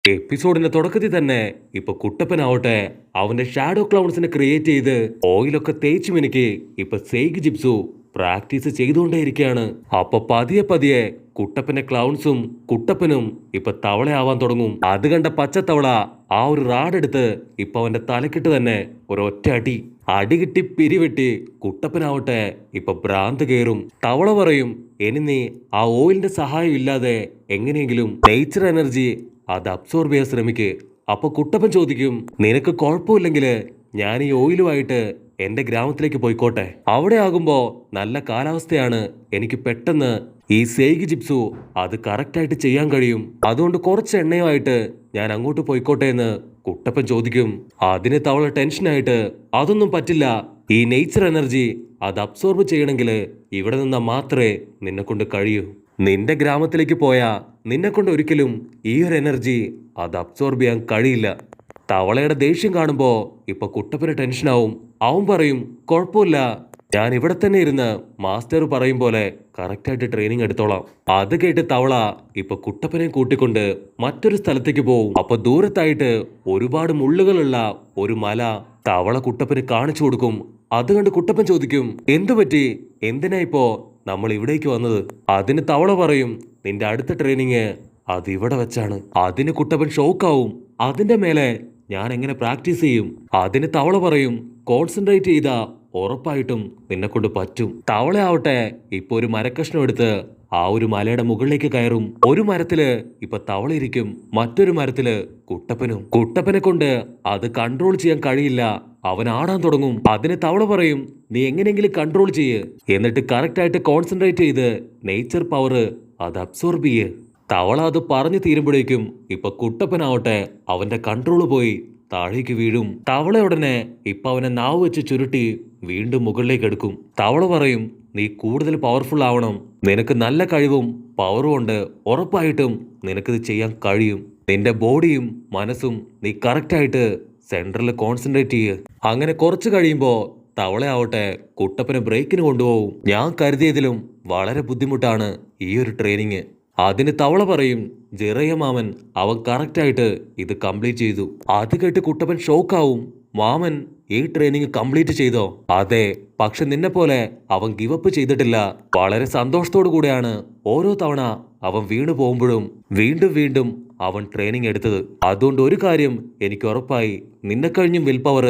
എപ്പിസോഡിന്റെ തുടക്കത്തിൽ തന്നെ ഇപ്പൊ കുട്ടപ്പനാവട്ടെ അവന്റെ ഷാഡോ ക്ലൗൺസിനെ ക്രിയേറ്റ് ചെയ്ത് ഓയിലൊക്കെ തേച്ച് മിനുക്കി ഇപ്പൊ സേഗ് ജിപ്സു പ്രാക്ടീസ് ചെയ്തുകൊണ്ടേയിരിക്കുകയാണ്. അപ്പൊ പതിയെ പതിയെ കുട്ടപ്പന്റെ ക്ലൗൺസും കുട്ടപ്പനും ഇപ്പൊ തവളയാവാൻ തുടങ്ങും. അത് കണ്ട പച്ചത്തവള ആ ഒരു റാഡെടുത്ത് ഇപ്പൊ അവന്റെ തലക്കിട്ട് തന്നെ ഒരൊറ്റ അടി അടികിട്ടി പിരിവെട്ടി. കുട്ടപ്പനാവട്ടെ ഇപ്പൊ ഭ്രാന്ത് കയറും. തവള പറയും, ഇനി നീ ആ ഓയിലിന്റെ സഹായം ഇല്ലാതെ എങ്ങനെയെങ്കിലും നേച്ചർ എനർജി അത് അബ്സോർബ് ചെയ്യാൻ ശ്രമിക്ക്. അപ്പൊ കുട്ടപ്പൻ ചോദിക്കും, നിനക്ക് കുഴപ്പമില്ലെങ്കില് ഞാൻ ഈ ഓയിലുമായിട്ട് എന്റെ ഗ്രാമത്തിലേക്ക് പോയിക്കോട്ടെ. അവിടെ ആകുമ്പോ നല്ല കാലാവസ്ഥയാണ്, എനിക്ക് പെട്ടെന്ന് ഈ സേഗ് ജിപ്സു അത് കറക്റ്റായിട്ട് ചെയ്യാൻ കഴിയും. അതുകൊണ്ട് കുറച്ച് എണ്ണയുമായിട്ട് ഞാൻ അങ്ങോട്ട് പോയിക്കോട്ടെ എന്ന് കുട്ടപ്പൻ ചോദിക്കും. അതിന് തവള ടെൻഷനായിട്ട്, അതൊന്നും പറ്റില്ല, ഈ നേച്ചർ എനർജി അത് അബ്സോർബ് ചെയ്യണമെങ്കിൽ ഇവിടെ നിന്നാ മാത്രമേ നിന്നെ കൊണ്ട് കഴിയൂ. നിന്റെ ഗ്രാമത്തിലേക്ക് പോയാ നിന്നെ കൊണ്ട് ഒരിക്കലും ഈ ഒരു എനർജി അത് അബ്സോർബ് ചെയ്യാൻ കഴിയില്ല. തവളയുടെ ദേഷ്യം കാണുമ്പോ ഇപ്പൊ കുട്ടപ്പന് ടെൻഷനാവും. അവൻ പറയും, കുഴപ്പമില്ല, ഞാൻ ഇവിടെ തന്നെ ഇരുന്ന് മാസ്റ്റർ പറയും പോലെ കറക്റ്റായിട്ട് ട്രെയിനിങ് എടുത്തോളാം. അത് കേട്ട് തവള ഇപ്പൊ കുട്ടപ്പനെ കൂട്ടിക്കൊണ്ട് മറ്റൊരു സ്ഥലത്തേക്ക് പോവും. അപ്പൊ ദൂരത്തായിട്ട് ഒരുപാട് മുള്ളുകളുള്ള ഒരു മല തവള കുട്ടപ്പന് കാണിച്ചു കൊടുക്കും. അത് കണ്ട് കുട്ടപ്പൻ ചോദിക്കും, എന്തു പറ്റി, എന്തിനാ ഇപ്പോ നമ്മൾ ഇവിടേക്ക് വന്നത്? അതിന് തവള പറയും, നിന്റെ അടുത്ത ട്രെയിനിങ് അത് ഇവിടെ വെച്ചാണ്. അതിന് കുട്ടപ്പൻ ഷോക്കാവും. അതിന്റെ മേലെ ഞാൻ എങ്ങനെ പ്രാക്ടീസ് ചെയ്യും? അതിന് തവള പറയും, കോൺസെൻട്രേറ്റ് ചെയ്താ ഉറപ്പായിട്ടും നിന്നെ കൊണ്ട് പറ്റും. തവളയാവട്ടെ ഇപ്പൊ ഒരു മരക്കഷ്ണം എടുത്ത് ആ ഒരു മലയുടെ മുകളിലേക്ക് കയറും. ഒരു മരത്തില് ഇപ്പൊ തവള ഇരിക്കും, മറ്റൊരു മരത്തില് കുട്ടപ്പനെ കൊണ്ട് അത് കൺട്രോൾ ചെയ്യാൻ കഴിയില്ല. അവൻ ആടാൻ തുടങ്ങും. അതിന് തവള പറയും, നീ എങ്ങനെയെങ്കിലും കൺട്രോൾ ചെയ്യ്, എന്നിട്ട് കറക്റ്റായിട്ട് കോൺസെൻട്രേറ്റ് ചെയ്ത് നേച്ചർ പവർ അത് അബ്സോർബ് ചെയ്യ്. തവള അത് പറഞ്ഞു തീരുമ്പോഴേക്കും ഇപ്പൊ കുട്ടപ്പനാവട്ടെ അവന്റെ കൺട്രോൾ പോയി താഴേക്ക് വീഴും. തവള ഉടനെ ഇപ്പൊ അവനെ നാവ് വെച്ച് ചുരുട്ടി വീണ്ടും മുകളിലേക്ക് എടുക്കും. തവള പറയും, നീ കൂടുതൽ പവർഫുൾ ആവണം, നിനക്ക് നല്ല കഴിവും പവറും ഉണ്ട്, ഉറപ്പായിട്ടും നിനക്കിത് ചെയ്യാൻ കഴിയും. നിന്റെ ബോഡിയും മനസ്സും നീ കറക്റ്റായിട്ട് സെൻട്രലിൽ കോൺസെൻട്രേറ്റ് ചെയ്യ്. അങ്ങനെ കുറച്ച് കഴിയുമ്പോ തവളയാവട്ടെ കുട്ടപ്പനെ ബ്രേക്കിന് കൊണ്ടുപോകും. ഞാൻ കരുതിയതിലും വളരെ ബുദ്ധിമുട്ടാണ് ഈ ഒരു ട്രെയിനിങ്. അതിന് തവള പറയും, ജിറയ മാമൻ അവൻ കറക്റ്റായിട്ട് ഇത് കംപ്ലീറ്റ് ചെയ്തു. അത് കേട്ട് കുട്ടപ്പൻ ഷോക്കാവും. മാമൻ ഈ ട്രെയിനിങ് കംപ്ലീറ്റ് ചെയ്തോ? അതെ, പക്ഷെ നിന്നെ പോലെ അവൻ ഗിവപ്പ് ചെയ്തിട്ടില്ല. വളരെ സന്തോഷത്തോടു കൂടെയാണ് ഓരോ തവണ അവൻ വീണു പോകുമ്പോഴും വീണ്ടും വീണ്ടും അവൻ ട്രെയിനിങ് എടുത്തത്. അതുകൊണ്ട് ഒരു കാര്യം എനിക്ക് ഉറപ്പായി, നിന്നെ കഴിഞ്ഞും വിൽ പവർ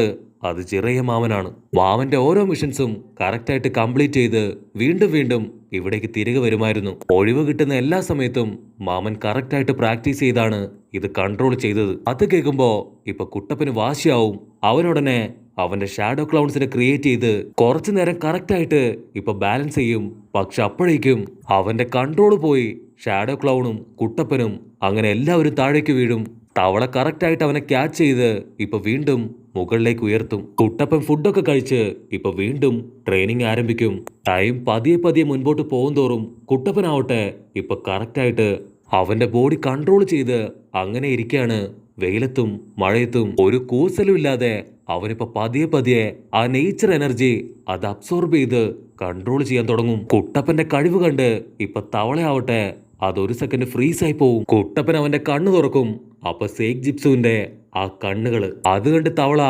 അത് ജിറയ മാമനാണ്. മാമന്റെ ഓരോ മിഷൻസും കറക്റ്റായിട്ട് കംപ്ലീറ്റ് ചെയ്ത് വീണ്ടും വീണ്ടും ഇവിടേക്ക് തിരികെ വരുമായിരുന്നു. ഒഴിവ് കിട്ടുന്ന എല്ലാ സമയത്തും മാമൻ കറക്റ്റായിട്ട് പ്രാക്ടീസ് ചെയ്താണ് ഇത് കൺട്രോൾ ചെയ്തത്. അത് കേൾക്കുമ്പോ ഇപ്പൊ കുട്ടപ്പന് വാശിയാവും. അവനുടനെ അവന്റെ ഷാഡോ ക്ലൗൺസിനെ ക്രിയേറ്റ് ചെയ്ത് കുറച്ചു നേരം കറക്റ്റായിട്ട് ഇപ്പൊ ബാലൻസ് ചെയ്യും. പക്ഷെ അപ്പോഴേക്കും അവന്റെ കൺട്രോൾ പോയി. ഷാഡോ ക്ലൗണും കുട്ടപ്പനും അങ്ങനെ എല്ലാവരും താഴേക്ക് വീഴും. തവള കറക്റ്റായിട്ട് അവനെ ക്യാച്ച് ചെയ്ത് ഇപ്പൊ വീണ്ടും മുകളിലേക്ക് ഉയർത്തും. കുട്ടപ്പൻ ഫുഡൊക്കെ കഴിച്ച് ഇപ്പൊ വീണ്ടും ട്രെയിനിങ് ആരംഭിക്കും. ടൈം പതിയെ പതിയെ മുൻപോട്ട് പോകും തോറും കുട്ടപ്പനാവട്ടെ ഇപ്പൊ കറക്റ്റായിട്ട് അവന്റെ ബോഡി കൺട്രോൾ ചെയ്ത് അങ്ങനെ ഇരിക്കുകയാണ്. വെയിലത്തും മഴയത്തും ഒരു കൂസലും ഇല്ലാതെ അവനിപ്പോ പതിയെ പതിയെ ആ നേച്ചർ എനർജി അത് അബ്സോർബ് ചെയ്ത് കൺട്രോൾ ചെയ്യാൻ തുടങ്ങും. കുട്ടപ്പന്റെ കഴിവ് കണ്ട് ഇപ്പൊ തവളയാവട്ടെ അതൊരു സെക്കൻഡ് ഫ്രീസ് ആയി പോവും. കുട്ടപ്പൻ അവന്റെ കണ്ണു തുറക്കും. അപ്പൊ സേഗ് ജിപ്സുവിന്റെ ആ കണ്ണുകള് അത് കണ്ട് തവള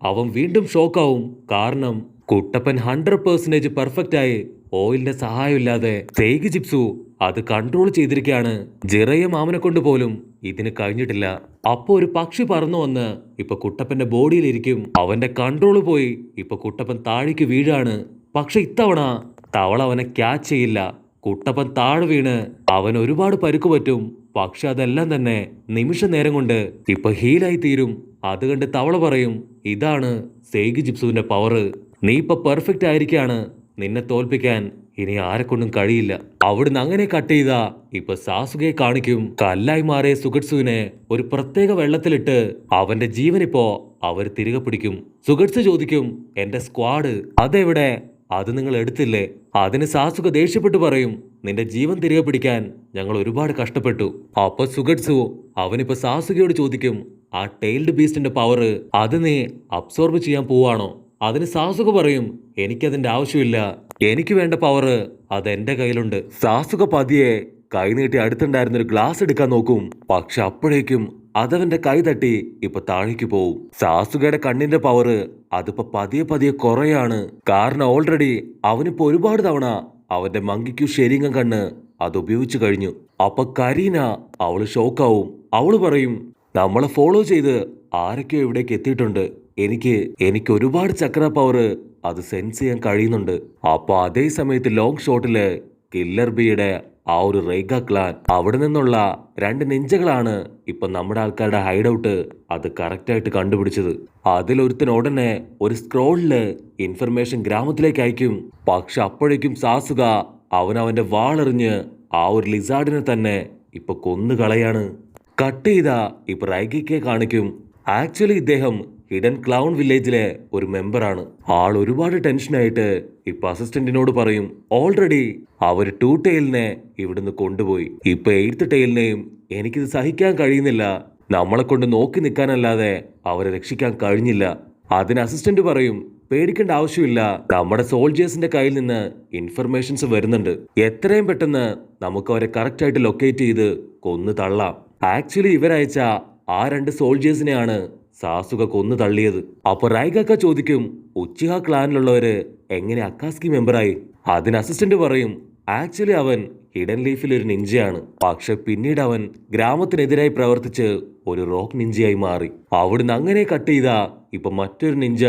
അവൻ വീണ്ടും ഷോക്കാവും. കാരണം കുട്ടപ്പൻ 100% പെർഫെക്റ്റ് ആയി ഓയിലിന്റെ സഹായമില്ലാതെ സേഗ് ജിപ്സു അത് കൺട്രോൾ ചെയ്തിരിക്കുകയാണ്. ജിറയ മാമനെ കൊണ്ട് പോലും ഇതിന് കഴിഞ്ഞിട്ടില്ല. അപ്പൊ ഒരു പക്ഷി പറന്നു വന്ന് ഇപ്പൊ കുട്ടപ്പന്റെ ബോഡിയിലിരിക്കും. അവന്റെ കൺട്രോൾ പോയി ഇപ്പൊ കുട്ടപ്പൻ താഴേക്ക് വീഴാണ്. പക്ഷെ ഇത്തവണ തവള അവനെ ക്യാച്ച് ചെയ്യില്ല. കുട്ടപ്പൻ താഴെ വീണ് അവൻ ഒരുപാട് പരുക്ക് പറ്റും. പക്ഷെ അതെല്ലാം തന്നെ നിമിഷ നേരം കൊണ്ട് ഇപ്പൊ ഹീലായി തീരും. അത് കണ്ട് തവള പറയും, ഇതാണ് സേഗ് ജിപ്സുവിന്റെ പവർ, നീ ഇപ്പൊ പെർഫെക്റ്റ് ആയിരിക്കാണ്, നിന്നെ തോൽപ്പിക്കാൻ ഇനി ആരെക്കൊണ്ടും കഴിയില്ല. അവിടുന്ന് അങ്ങനെ കട്ട് ചെയ്താ ഇപ്പൊ സാസുകയെ കാണിക്കും. കല്ലായി മാറിയ സുഗട്സുവിനെ ഒരു പ്രത്യേക വെള്ളത്തിലിട്ട് അവന്റെ ജീവനിപ്പോ അവർ തിരികെ പിടിക്കും. സുഗട്സ് ചോദിക്കും, എന്റെ സ്ക്വാഡ് അതെവിടെ? അത് നിങ്ങൾ എടുത്തില്ലേ? അതിന് സാസുക ദേഷ്യപ്പെട്ടു പറയും, നിന്റെ ജീവൻ തിരികെ പിടിക്കാൻ ഞങ്ങൾ ഒരുപാട് കഷ്ടപ്പെട്ടു. അപ്പൊ സുഗട്സു അവനിപ്പോ സാസുകയോട് ചോദിക്കും, ആ ടെയിൽഡ് ബീസ്റ്റിന്റെ പവർ അത് നീ അബ്സോർബ് ചെയ്യാൻ പോവാണോ? അതിന് സാസുക പറയും, എനിക്കതിന്റെ ആവശ്യമില്ല, എനിക്ക് വേണ്ട പവർ അത് എന്റെ കയ്യിലുണ്ട്. സാസുക പതിയെ കൈനീട്ടി അടുത്തുണ്ടായിരുന്ന ഒരു ഗ്ലാസ് എടുക്കാൻ നോക്കും. പക്ഷെ അപ്പോഴേക്കും അതവന്റെ കൈ തട്ടി ഇപ്പൊ താഴേക്ക് പോവും. സാസുകയുടെ കണ്ണിന്റെ പവർ അതിപ്പോ പതിയെ പതിയെ കുറയാണ്. കാരണം ഓൾറെഡി അവനിപ്പോ ഒരുപാട് തവണ അവന്റെ മങ്കിക്കു ശരീരം കണ്ണ് അത് ഉപയോഗിച്ചു കഴിഞ്ഞു. അപ്പൊ കരീന അവള് ഷോക്കാവും. അവള് പറയും, നമ്മളെ ഫോളോ ചെയ്ത് ആരൊക്കെയോ ഇവിടേക്ക് എത്തിയിട്ടുണ്ട്. എനിക്ക് ഒരുപാട് ചക്ര പവർ അത് സെൻസ് ചെയ്യാൻ കഴിയുന്നുണ്ട്. അപ്പൊ അതേ സമയത്ത് ലോങ് ഷോട്ടില് കില്ലർ ബിയുടെ ആ ഒരു റേഗ ക്ലാൻ അവിടെ നിന്നുള്ള 2 നിഞ്ചകളാണ് ഇപ്പൊ നമ്മുടെ ആൾക്കാരുടെ ഹൈഡ് ഔട്ട് അത് കറക്റ്റായിട്ട് കണ്ടുപിടിച്ചത്. അതിലൊരുത്തൻ ഉടനെ ഒരു സ്ക്രോളില് ഇൻഫർമേഷൻ ഗ്രാമത്തിലേക്ക് അയക്കും. പക്ഷെ അപ്പോഴേക്കും സാസുക അവന്റെ വാളെറിഞ്ഞ് ആ ഒരു ലിസാർഡിനെ തന്നെ ഇപ്പൊ കൊന്നുകളയാണ്. കട്ട് ചെയ്ത ഇപ്പൊ റൈഗിക്കെ കാണിക്കും. ആക്ച്വലി ഇദ്ദേഹം ഹിഡൻ ക്ലൗൺ വില്ലേജിലെ ഒരു മെമ്പറാണ്. ആൾ ഒരുപാട് ടെൻഷനായിട്ട് ഇപ്പൊ അസിസ്റ്റന്റിനോട് പറയും, ഓൾറെഡി അവര് 2 ടെയിലിനെ ഇവിടുന്ന് കൊണ്ടുപോയി. ഇപ്പൊ 8th ടെയിലിനെയും എനിക്കിത് സഹിക്കാൻ കഴിയുന്നില്ല. നമ്മളെ കൊണ്ട് നോക്കി നിൽക്കാനല്ലാതെ അവരെ രക്ഷിക്കാൻ കഴിഞ്ഞില്ല. അതിന് അസിസ്റ്റന്റ് പറയും, പേടിക്കേണ്ട ആവശ്യമില്ല. നമ്മുടെ സോൾജേഴ്സിന്റെ കയ്യിൽ നിന്ന് ഇൻഫർമേഷൻസ് വരുന്നുണ്ട്. എത്രയും പെട്ടെന്ന് നമുക്ക് അവരെ കറക്റ്റായിട്ട് ലൊക്കേറ്റ് ചെയ്ത് കൊന്നു തള്ളാം. ആക്ച്വലി ഇവരയച്ച ആ 2 സോൾജേഴ്സിനെയാണ് സാസുക കൊന്നു തള്ളിയത്. അപ്പൊ റൈഗക്ക ചോദിക്കും, ഉച്ചിഹ ക്ലാനിലുള്ളവര് എങ്ങനെ അക്കാസ്കി മെമ്പറായി? അതിന് അസിസ്റ്റന്റ് പറയും, ആക്ച്വലി അവൻ ഹിഡൻ ലീഫിൽ ഒരു നിഞ്ചയാണ്. പക്ഷെ പിന്നീട് അവൻ ഗ്രാമത്തിനെതിരായി പ്രവർത്തിച്ച് ഒരു റോക്ക് നിഞ്ചയായി മാറി. അവിടുന്ന് അങ്ങനെ കട്ട് ചെയ്ത ഇപ്പൊ മറ്റൊരു നിഞ്ച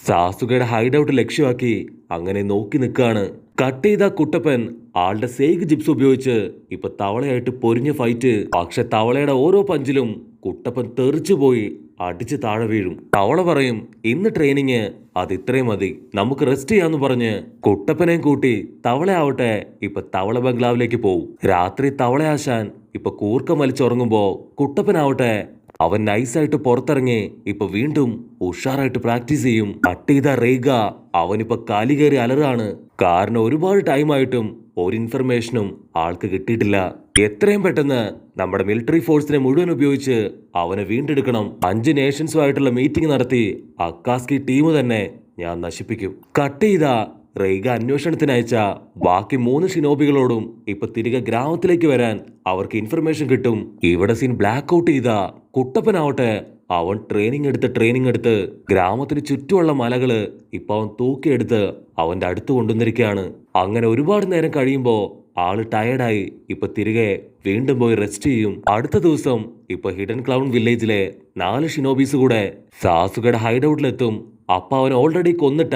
സാസുകയുടെ ഹൈഡ് ഔട്ട് ലക്ഷ്യമാക്കി അങ്ങനെ നോക്കി നിൽക്കാണ്. കട്ട് ചെയ്ത കുട്ടപ്പൻ ആളുടെ സേഗ് ജിപ്സ് ഉപയോഗിച്ച് ഇപ്പൊ തവളയായിട്ട് പൊരിഞ്ഞ ഫൈറ്റ്. പക്ഷെ തവളയുടെ ഓരോ പഞ്ചിലും കുട്ടപ്പൻ തെറിച്ചു പോയി അടിച്ച് താഴെ വീഴും. തവള പറയും, ഇന്ന് ട്രെയിനിങ് അത് ഇത്രയും മതി, നമുക്ക് റെസ്റ്റ് ചെയ്യാന്ന് പറഞ്ഞ് കുട്ടപ്പനെയും കൂട്ടി തവളയാവട്ടെ ഇപ്പൊ തവള ബംഗ്ലാവിലേക്ക് പോവും. രാത്രി തവളയാശാൻ ഇപ്പൊ കൂർക്കം വലിച്ചുറങ്ങുമ്പോ കുട്ടപ്പനാവട്ടെ അവൻ നൈസായിട്ട് പുറത്തിറങ്ങി ഇപ്പൊ വീണ്ടും ഉഷാറായിട്ട് പ്രാക്ടീസ് ചെയ്യും. കട്ട് ചെയ്ത റേഗ അവനിപ്പോ കാലി കയറി അലറാണ്. കാരണം ഒരുപാട് ടൈമായിട്ടും ഒരു ഇൻഫർമേഷനും ആൾക്ക് കിട്ടിയിട്ടില്ല. എത്രയും പെട്ടെന്ന് നമ്മുടെ മിലിറ്ററി ഫോഴ്സിനെ മുഴുവൻ ഉപയോഗിച്ച് അവനെ വീണ്ടെടുക്കണം. 5 നേഷൻസുമായിട്ടുള്ള മീറ്റിംഗ് നടത്തി അക്കാസ്കി ടീം തന്നെ ഞാൻ നശിപ്പിക്കും. കട്ട് ചെയ്ത റേഗ അന്വേഷണത്തിനയച്ച ബാക്കി 3 ഷിനോബികളോടും ഇപ്പൊ തിരികെ ഗ്രാമത്തിലേക്ക് വരാൻ അവർക്ക് ഇൻഫർമേഷൻ കിട്ടും. ഇവിടെ സീൻ ബ്ലാക്ക് ഔട്ട് ചെയ്ത കുട്ടപ്പനാവട്ടെ അവൻ ട്രെയിനിങ് എടുത്ത് ഗ്രാമത്തിന് ചുറ്റുമുള്ള മലകള് ഇപ്പൊ അവൻ തൂക്കിയെടുത്ത് അവന്റെ അടുത്ത് കൊണ്ടുവന്നിരിക്കുകയാണ്. അങ്ങനെ ഒരുപാട് നേരം കഴിയുമ്പോ ആള് ടയർഡായി ഇപ്പൊ തിരികെ വീണ്ടും പോയി റെസ്റ്റ് ചെയ്യും. അടുത്ത ദിവസം ഇപ്പൊ ഹിഡൻ ക്ലൗൺ വില്ലേജിലെ 4 ഷിനോബീസ് കൂടെ സാസുകയുടെ ഹൈഡ് ഔട്ടിലെത്തും. അപ്പൊ അവൻ ഓൾറെഡി കൊന്നിട്ട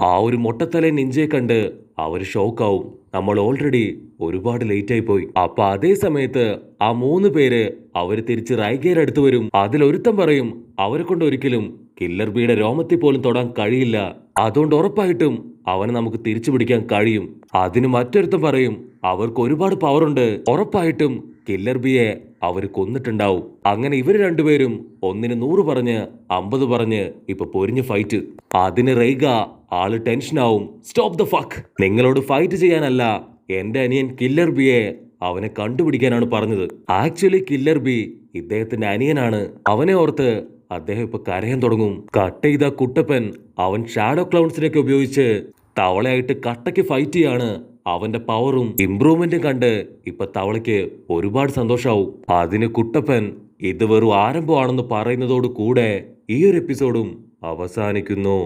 ആ ഒരു മൊട്ടത്തല നിഞ്ചയെ കണ്ട് അവര് ഷോക്കാവും. നമ്മൾ ഓൾറെഡി ഒരുപാട് ലേറ്റ് ആയി പോയി. അപ്പൊ അതേ സമയത്ത് ആ 3 പേര് അവര് തിരിച്ച് റൈഗയുടെ അടുത്ത് വരും. അതിലൊരുത്തൻ പറയും, അവരെ കൊണ്ട് ഒരിക്കലും കില്ലർ ബിയുടെ രോമത്തിൽ പോലും തൊടാൻ കഴിയില്ല. അതുകൊണ്ട് ഉറപ്പായിട്ടും അവനെ നമുക്ക് തിരിച്ചു പിടിക്കാൻ കഴിയും. അതിന് മറ്റൊരുത്തൻ പറയും, അവർക്ക് ഒരുപാട് പവർ ഉണ്ട്, ഉറപ്പായിട്ടും കില്ലർ ബിയെ അവര് കൊന്നിട്ടുണ്ടാവും. അങ്ങനെ ഇവര് 2 പേരും 1ന് 100 പറഞ്ഞ് 50 പറഞ്ഞ് ഇപ്പൊ പൊരിഞ്ഞ് ഫൈറ്റ്. അതിന് റൈഗ ആള് ടെൻഷനാവും. സ്റ്റോപ്പ് ദ ഫക്ക്, നിങ്ങളോട് ഫൈറ്റ് ചെയ്യാനല്ല, എന്റെ അനിയൻ കില്ലർ ബിയെ അവനെ കണ്ടുപിടിക്കാനാണ് പറഞ്ഞത്. ആക്ച്വലി കില്ലർ ബി ഇദ്ദേഹത്തിന്റെ അനിയനാണ്. അവനെ ഓർത്ത് അദ്ദേഹം ഇപ്പൊ കരയാൻ തുടങ്ങും. കട്ട് ചെയ്ത കുട്ടപ്പൻ അവൻ ഷാഡോ ക്ലൗൺസിനൊക്കെ ഉപയോഗിച്ച് തവളയായിട്ട് കട്ടയ്ക്ക് ഫൈറ്റ് ചെയ്യാണ്. അവന്റെ പവറും ഇംപ്രൂവ്മെന്റും കണ്ട് ഇപ്പൊ തവളയ്ക്ക് ഒരുപാട് സന്തോഷാവും. അതിന് കുട്ടപ്പൻ ഇത് വെറും ആരംഭമാണെന്ന് പറയുന്നതോട് കൂടെ ഈ ഒരു എപ്പിസോഡും അവസാനിക്കുന്നു.